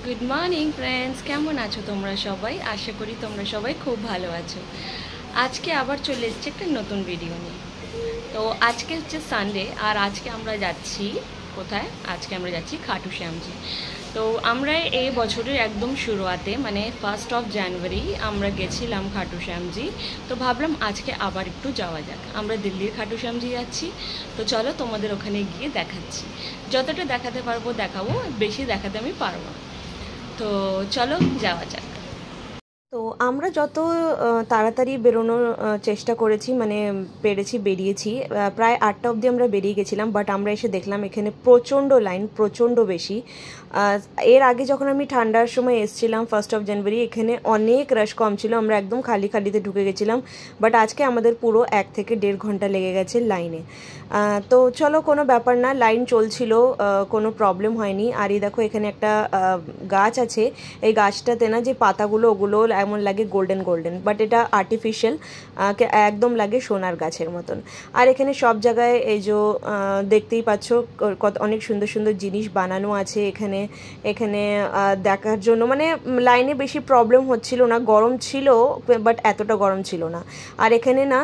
Good morning friends, কেমন আছো তোমরা সবাই? আশা করি তোমরা সবাই খুব ভালো আছো। আজকে আবার চলে এসেছি একটা নতুন ভিডিও নিয়ে। তো আজকে হচ্ছে সানডে, আর আজকে আমরা যাচ্ছি কোথায়? আজকে আমরা যাচ্ছি খাটু শ্যামজি। তো আমরা এই বছরের একদম শুরুয়াতে মানে 1 জানুয়ারি আমরা গেছিলাম খাটু শ্যামজি। তো ভাবলাম আজকে আবার একটু যাওয়া যাক। আমরা দিল্লির খাটু শ্যামজি যাচ্ছি। তো চলো তোমাদের ওখানে গিয়ে দেখাচ্ছি। যতটা দেখাতে পারবো দেখাবো, বেশি দেখাতে আমি পারবো না। তো চলো যাওয়া যাক। তো আমরা যত তাড়াতাড়ি বেরোনোর চেষ্টা করেছি, মানে পেরেছি বেরিয়েছি। প্রায় 8টা অবধি আমরা বেরিয়ে গেছিলাম, বাট আমরা এসে দেখলাম এখানে প্রচণ্ড লাইন, প্রচণ্ড বেশি। এর আগে যখন আমি ঠান্ডার সময় এসেছিলাম 1 জানুয়ারি, এখানে অনেক রাশ কম ছিল, আমরা একদম খালি খালিতে ঢুকে গেছিলাম। বাট আজকে আমাদের পুরো 1 থেকে 1.5 ঘন্টা লেগে গেছে লাইনে। তো চলো, কোনো ব্যাপার না, লাইন চলছিল, কোনো প্রবলেম হয়নি। আর এই দেখো এখানে একটা গাছ আছে। এই গাছটাতে না যে পাতাগুলো, ওগুলো এমন লাগে গোল্ডেন গোল্ডেন, বাট এটা আর্টিফিশিয়াল, একদম লাগে সোনার গাছের মতন। আর এখানে সব জায়গায় এই যে দেখতেই পাচ্ছ কত অনেক সুন্দর সুন্দর জিনিস বানানো আছে এখানে। এখানে দেখার জন্য মানে লাইনে বেশি প্রবলেম হচ্ছিল না, গরম ছিল বাট এতটা গরম ছিল না। আর এখানে না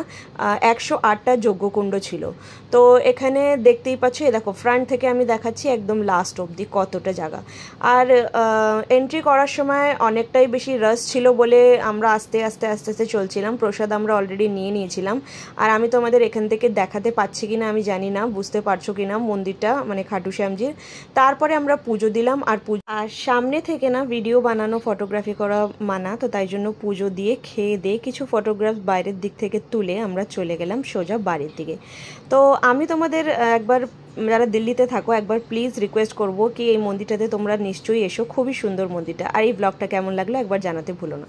108টা যজ্ঞকুণ্ড ছিল। তো এখানে দেখতেই পাচ্ছ, এ দেখো ফ্রন্ট থেকে আমি দেখাচ্ছি একদম লাস্ট অবধি কতটা জায়গা। আর এন্ট্রি করার সময় অনেকটাই বেশি রাশ ছিল বলে আমরা আস্তে আস্তে আস্তে আস্তে চলছিলাম। প্রসাদ আমরা অলরেডি নিয়ে নিয়েছিলাম। আর আমি তোমাদের এখান থেকে দেখাতে পাচ্ছি কিনা আমি জানি না, বুঝতে পারছো কিনা মন্দিরটা, মানে খাটু শ্যামজির। তারপরে আমরা পুজো দিলাম। আর সামনে থেকে না ভিডিও বানানো, ফটোগ্রাফি করা মানা, তো তাই জন্য পুজো দিয়ে খেয়ে দিয়ে কিছু ফটোগ্রাফ বাইরের দিক থেকে তুলে আমরা চলে গেলাম সোজা বাড়ির দিকে। তো আমি তোমাদের একবার, যারা দিল্লিতে থাকো, একবার প্লিজ রিকোয়েস্ট করবো কি এই মন্দিরটাতে তোমরা নিশ্চয়ই এসো, খুবই সুন্দর মন্দিরটা। আর এই ব্লগটা কেমন লাগলো একবার জানাতে ভুলো না।